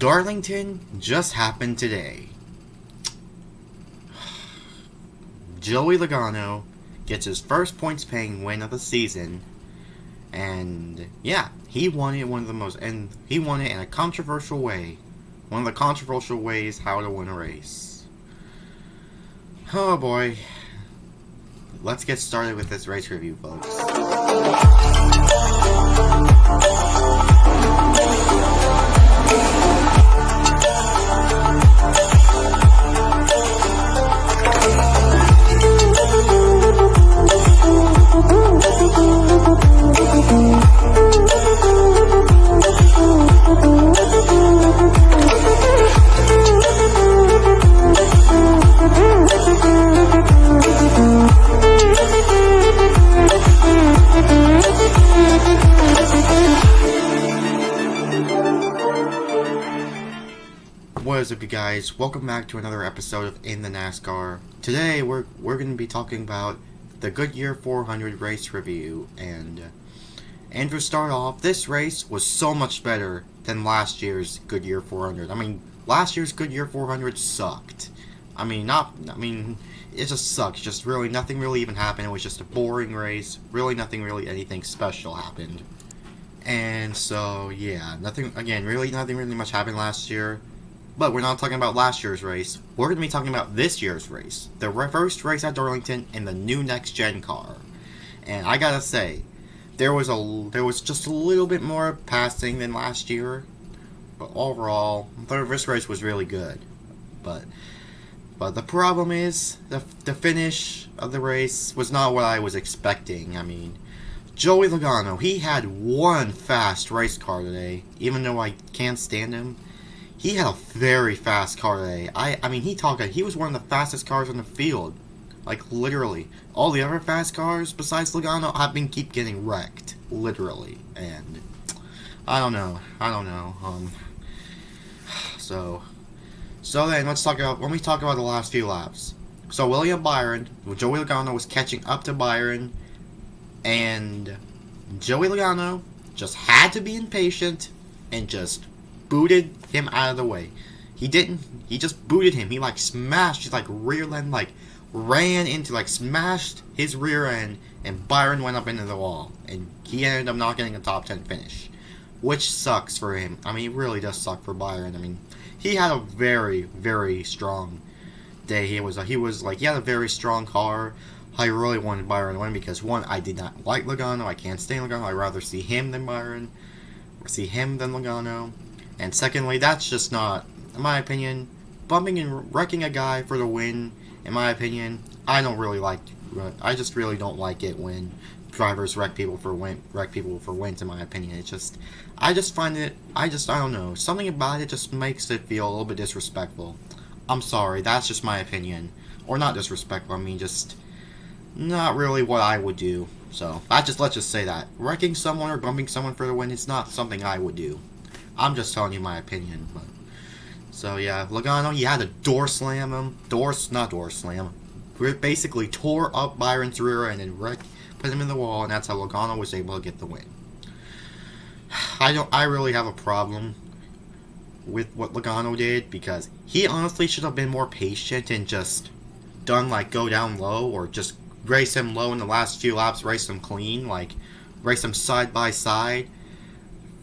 Darlington just happened today. Joey Logano gets his first points-paying win of the season, and yeah, he won it he won it in a controversial way. One of the controversial ways how to win a race. Oh boy. Let's get started with this race review, folks. What is up, you guys? Welcome back to another episode of In the NASCAR. Today we're going to be talking about the Goodyear 400 race review, and to start off, this race was so much better than last year's Goodyear 400. I mean, last year's Goodyear 400 sucked. It just sucked. Just really nothing really even happened. It was just a boring race. Really nothing really anything special happened. And so yeah, nothing really much happened last year. But we're not talking about last year's race. We're going to be talking about this year's race. The first race at Darlington in the new next-gen car. And I gotta say, there was just a little bit more passing than last year. But overall, this race was really good. But the problem is, the finish of the race was not what I was expecting. I mean, Joey Logano, he had one fast race car today. Even though I can't stand him. He had a very fast car today. He was one of the fastest cars in the field. Like, literally. All the other fast cars, besides Logano, keep getting wrecked. Literally. And, I don't know. So then, when we talk about the last few laps. So, Joey Logano was catching up to Byron, and Joey Logano just had to be impatient and just booted him out of the way. He just booted him. He smashed his rear end, smashed his rear end, and Byron went up into the wall. And he ended up not getting a top 10 finish. Which sucks for him. It really does suck for Byron. He had a very, very strong day. He had a very strong car. I really wanted Byron to win because, one, I did not like Logano. I can't stand Logano. I'd rather see him than Byron. Or see him than Logano. And secondly, that's just not, in my opinion, bumping and wrecking a guy for the win. In my opinion, I just really don't like it when drivers wreck people for wins. In my opinion, I don't know, something about it just makes it feel a little bit disrespectful. I'm sorry, that's just my opinion, or not disrespectful. Just not really what I would do. So let's just say that wrecking someone or bumping someone for the win is not something I would do. I'm just telling you my opinion. So yeah, Logano, he had to door slam him. Basically tore up Byron's rear end and put him in the wall, and that's how Logano was able to get the win. I really have a problem with what Logano did, because he honestly should have been more patient and just done go down low, or just race him low in the last few laps, race him clean, race him side by side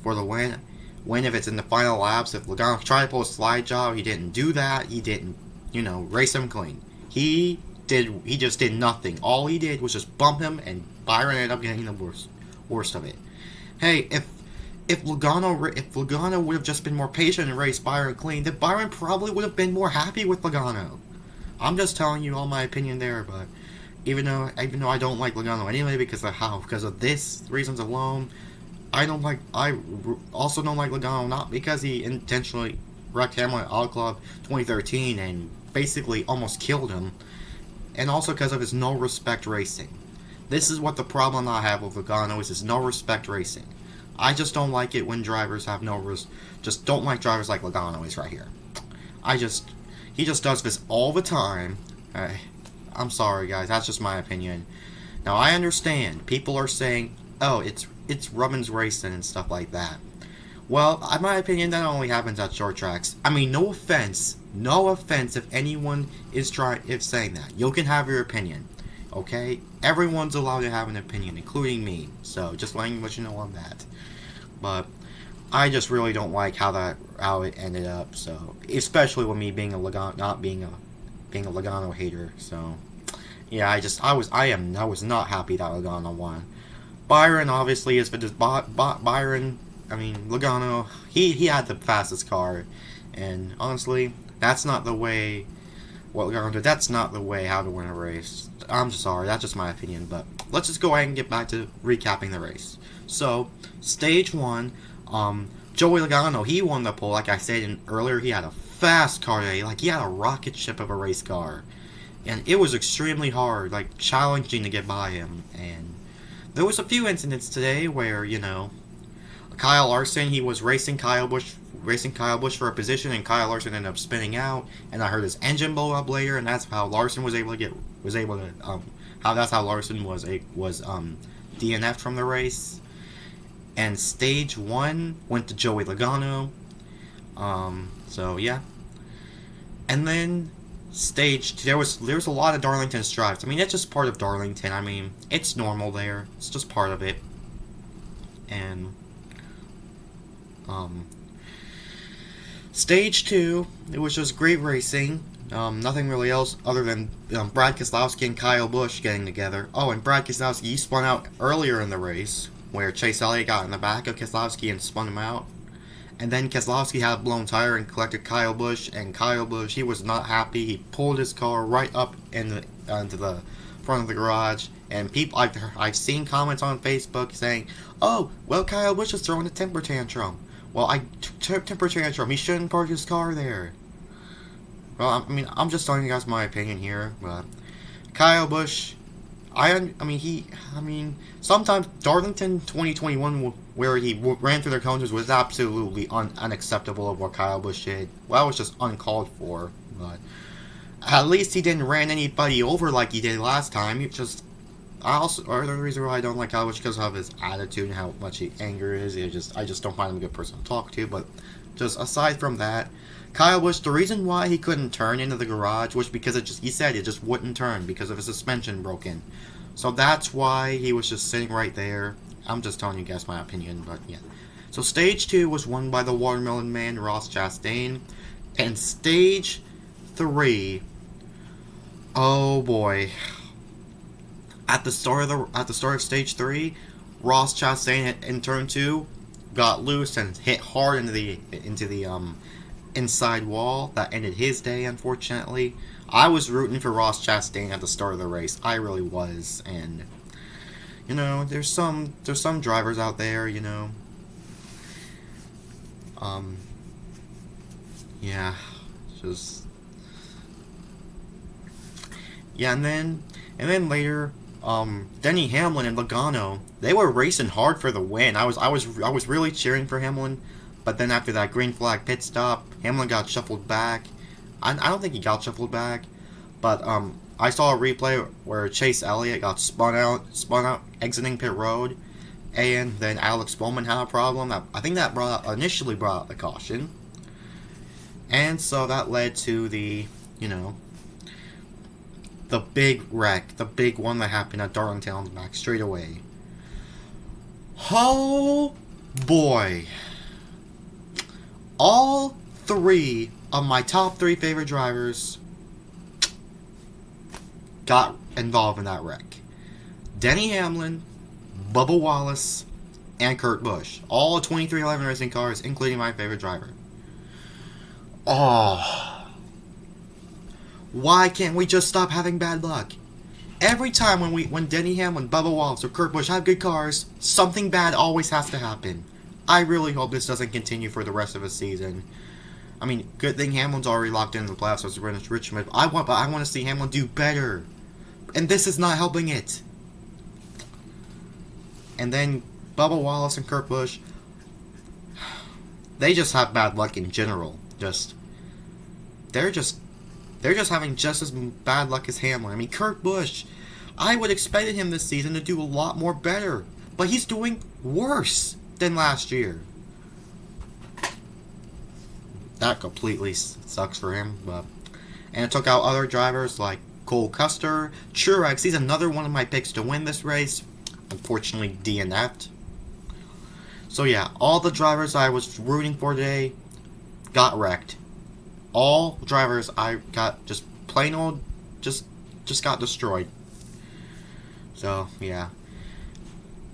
for the win. If it's in the final laps, if Logano tried to pull a slide job, he didn't do that. He didn't, race him clean. He just did nothing. All he did was just bump him, and Byron ended up getting the worst of it. Hey, if Logano would have just been more patient and raced Byron clean, then Byron probably would have been more happy with Logano. I'm just telling you all my opinion there, but even though I don't like Logano anyway because of this reasons alone. I also don't like Logano, not because he intentionally wrecked Hamlin at Auto Club 2013 and basically almost killed him, and also because of his no respect racing. This is what the problem I have with Logano is his no respect racing. I just don't like it when drivers have just don't like drivers like Logano is right here. He just does this all the time. I'm sorry, guys. That's just my opinion. Now, I understand. People are saying, oh, it's Rubbins racing and stuff like that. Well, in my opinion, that only happens at short tracks. I mean, no offense. No offense if anyone is saying that. You can have your opinion. Okay? Everyone's allowed to have an opinion, including me. So, just letting you know on that. But I just really don't like how it ended up. So, especially with me being a Logano, being a Logano hater. So, yeah, I was not happy that Logano won. Byron obviously is for this. Byron, I mean Logano, he had the fastest car, and honestly, that's not the way. What Logano did, that's not the way how to win a race. I'm sorry, that's just my opinion. But let's just go ahead and get back to recapping the race. So, stage one, Joey Logano, he won the pole. Like I said earlier, he had a fast car today. Like he had a rocket ship of a race car, and it was extremely hard, like challenging to get by him. And there was a few incidents today where, Kyle Larson, he was racing Kyle Busch for a position, and Kyle Larson ended up spinning out, and I heard his engine blow up later, and that's how Larson was DNF'd from the race. And stage one went to Joey Logano. So yeah. And then there was a lot of Darlington stripes. I mean, it's just part of Darlington. I mean, it's normal there. It's just part of it. And stage two, it was just great racing. Nothing really else other than Brad Keselowski and Kyle Busch getting together. Oh, and Brad Keselowski, he spun out earlier in the race, where Chase Elliott got in the back of Keselowski and spun him out. And then Keselowski had a blown tire and collected Kyle Busch, and Kyle Busch, he was not happy. He pulled his car right up into the front of the garage, and I've seen comments on Facebook saying, "Oh, well, Kyle Busch is throwing a temper tantrum." Well, temper tantrum. He shouldn't park his car there. Well, I mean, I'm just telling you guys my opinion here, but Kyle Busch, sometimes Darlington 2021, where he ran through their cones, was absolutely unacceptable of what Kyle Busch did. Well, that was just uncalled for, but at least he didn't ran anybody over like he did last time. The reason why I don't like Kyle Busch because of his attitude and how much anger is. I just don't find him a good person to talk to. But just aside from that, Kyle Busch, the reason why he couldn't turn into the garage was because he said it just wouldn't turn because of his suspension broken. So that's why he was just sitting right there. I'm just telling you guys my opinion, but yeah. So stage 2 was won by the Watermelon Man, Ross Chastain. And stage 3, oh boy. At the start of stage 3, Ross Chastain in turn 2 got loose and hit hard into the inside wall. That ended his day, unfortunately. I was rooting for Ross Chastain at the start of the race. I really was, and there's some drivers out there, yeah, and then later, Denny Hamlin and Logano, they were racing hard for the win. I was really cheering for Hamlin, but then after that green flag pit stop, Hamlin got shuffled back. I don't think he got shuffled back, but I saw a replay where Chase Elliott got spun out exiting pit road, and then Alex Bowman had a problem. I think that initially brought out the caution, and so that led to the big wreck, the big one that happened at Darlington on the back straightaway. Oh boy! All 3 of my top 3 favorite drivers got involved in that wreck. Denny Hamlin, Bubba Wallace, and Kurt Busch. All 2311 racing cars, including my favorite driver. Oh. Why can't we just stop having bad luck? Every time when Denny Hamlin, Bubba Wallace, or Kurt Busch have good cars, something bad always has to happen. I really hope this doesn't continue for the rest of the season. I mean, good thing Hamlin's already locked in the playoffs as Richmond. I want to see Hamlin do better, and this is not helping it. And then Bubba Wallace and Kurt Busch, they just have bad luck in general. They're just having just as bad luck as Hamlin. I mean, Kurt Busch, I would expect him this season to do a lot more better, but he's doing worse than last year. that completely sucks for him. But and it took out other drivers like Cole Custer, Truex. He's another one of my picks to win this race. Unfortunately, DNF'd. So yeah, all the drivers I was rooting for today got wrecked. All drivers I got just plain old just got destroyed. So yeah,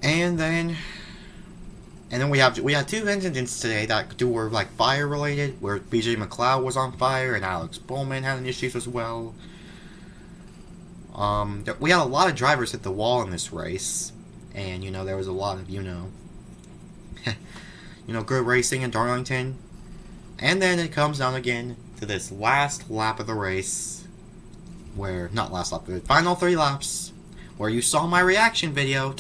and then we had two incidents today that were like fire related, where BJ McLeod was on fire and Alex Bowman had an issues as well. We had a lot of drivers hit the wall in this race, and there was a lot of good racing in Darlington, and then it comes down again to this last lap of the race, where not last lap, the final 3 laps, where you saw my reaction video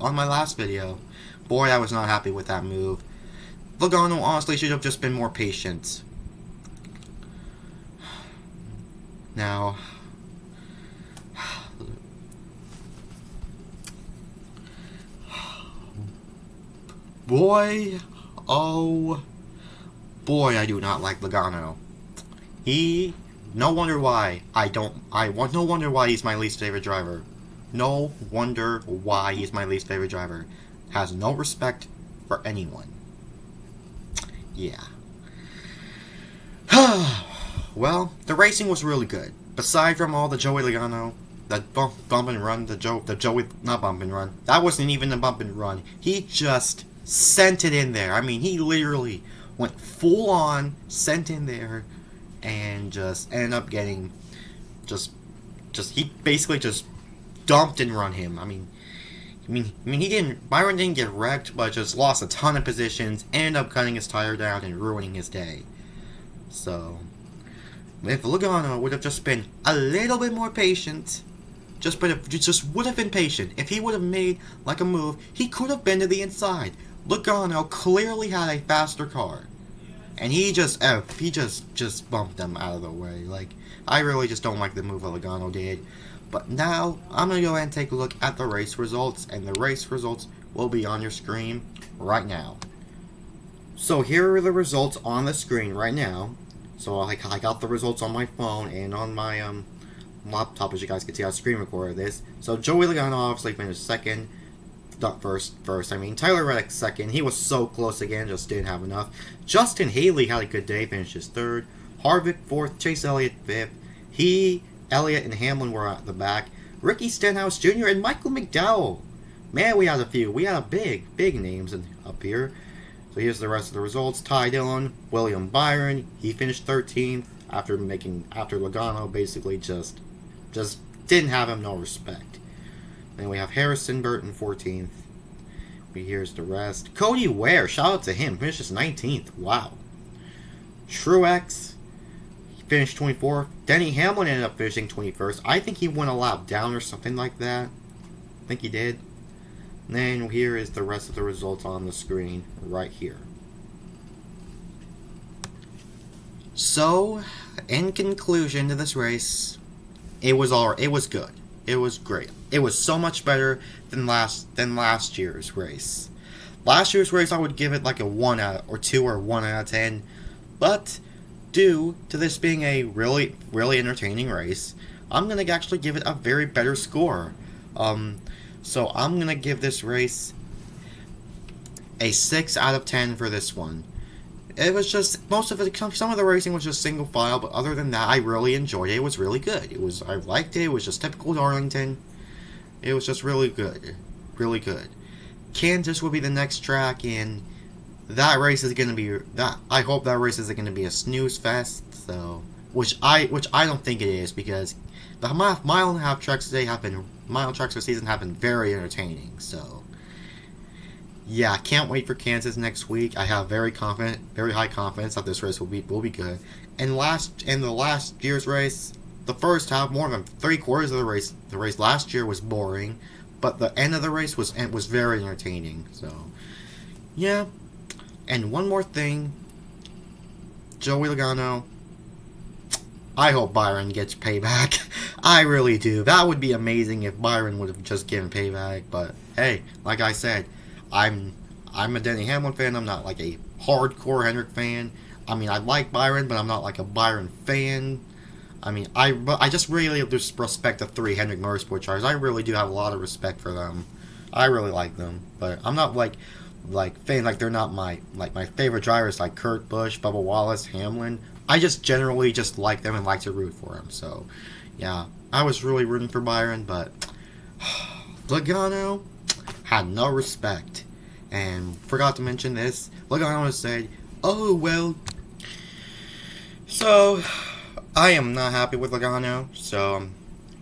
on my last video. Boy, I was not happy with that move. Logano honestly should have just been more patient. Now, boy, oh boy, I do not like Logano. No wonder why no wonder why he's my least favorite driver. No wonder why he's my least favorite driver. Has no respect for anyone. Yeah. Well, the racing was really good. Aside from all the Joey Logano, the bump and run, not bump and run. That wasn't even a bump and run. He just sent it in there. I mean, he literally went full on, sent in there, and just ended up getting he basically just dumped and run him. I mean Byron didn't get wrecked, but just lost a ton of positions, ended up cutting his tire down and ruining his day. So if Logano would have just been a little bit more patient, just would have been patient. If he would have made like a move, he could have been to the inside. Logano clearly had a faster car, and he just bumped them out of the way. Like, I really just don't like the move that Logano did. But now I'm gonna go ahead and take a look at the race results, and the race results will be on your screen right now. So here are the results on the screen right now. So I got the results on my phone and on my laptop, as you guys can see. I screen recorded this. So Joey Logano obviously finished second. Not first. Tyler Reddick second. He was so close again, just didn't have enough. Justin Haley had a good day, finishes third. Harvick fourth. Chase Elliott fifth. Elliott and Hamlin were at the back. Ricky Stenhouse Jr. and Michael McDowell. Man, we had a few. We had big names up here. So here's the rest of the results. Ty Dillon, William Byron. He finished 13th after Logano basically just didn't have him no respect. Then we have Harrison Burton 14th. Here's the rest. Cody Ware, shout out to him, finishes 19th. Wow. Truex finished 24th. Denny Hamlin ended up finishing 21st. I think he went a lap down or something like that. I think he did. And then here is the rest of the results on the screen right here. So, in conclusion to this race, it was good. It was great. It was so much better than last year's race. Last year's race, I would give it like a 1 out or 2 or 1 out of 10. But due to this being a really entertaining race, I'm gonna actually give it a very better score. So I'm gonna give this race a 6 out of 10 for this one. It was just some of the racing was just single file, but other than that, I really enjoyed it. It was really good. I liked it. It was just typical Darlington. It was just really good, really good. Kansas will be the next track, and that race is gonna be I hope that race isn't gonna be a snooze fest. So, which I don't think it is, because the mile and a half tracks this season have been very entertaining. So, yeah, I can't wait for Kansas next week. I have very high confidence that this race will be good. And the last year's race, the first half, more than 3/4 of the race last year was boring, but the end of the race was very entertaining. So, yeah. And one more thing, Joey Logano, I hope Byron gets payback. I really do. That would be amazing if Byron would have just given payback. But hey, like I said, I'm a Denny Hamlin fan. I'm not like a hardcore Hendrick fan. I mean, I like Byron, but I'm not like a Byron fan. I mean, I just really just respect the 3 Hendrick Motorsport drivers. I really do have a lot of respect for them. I really like them, but I'm not like fan, like they're not my favorite drivers like Kurt Busch, Bubba Wallace, Hamlin. I just generally just like them and like to root for them. So, yeah, I was really rooting for Byron, but Logano had no respect. And forgot to mention this. Logano said, "Oh well." So I am not happy with Logano. So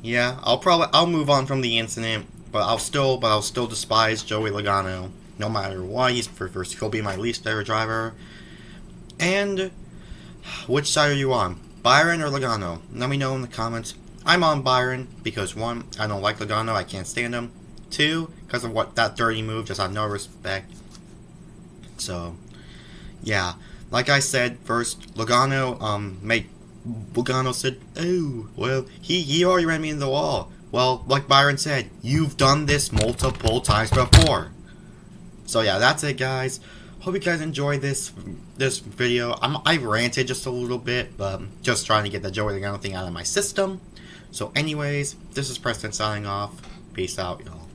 yeah, I'll move on from the incident, but I'll still despise Joey Logano no matter what. He'll be my least favorite driver. And which side are you on, Byron or Logano? Let me know in the comments. I'm on Byron because 1, I don't like Logano, I can't stand him. 2, because of that dirty move, just had no respect. So, yeah, like I said, first Logano said, "Oh, well, he already ran me into the wall." Well, like Byron said, you've done this multiple times before. So yeah, that's it, guys. Hope you guys enjoyed this video. I ranted just a little bit, but I'm just trying to get the Joey Logano thing out of my system. So anyways, this is Preston signing off. Peace out, y'all.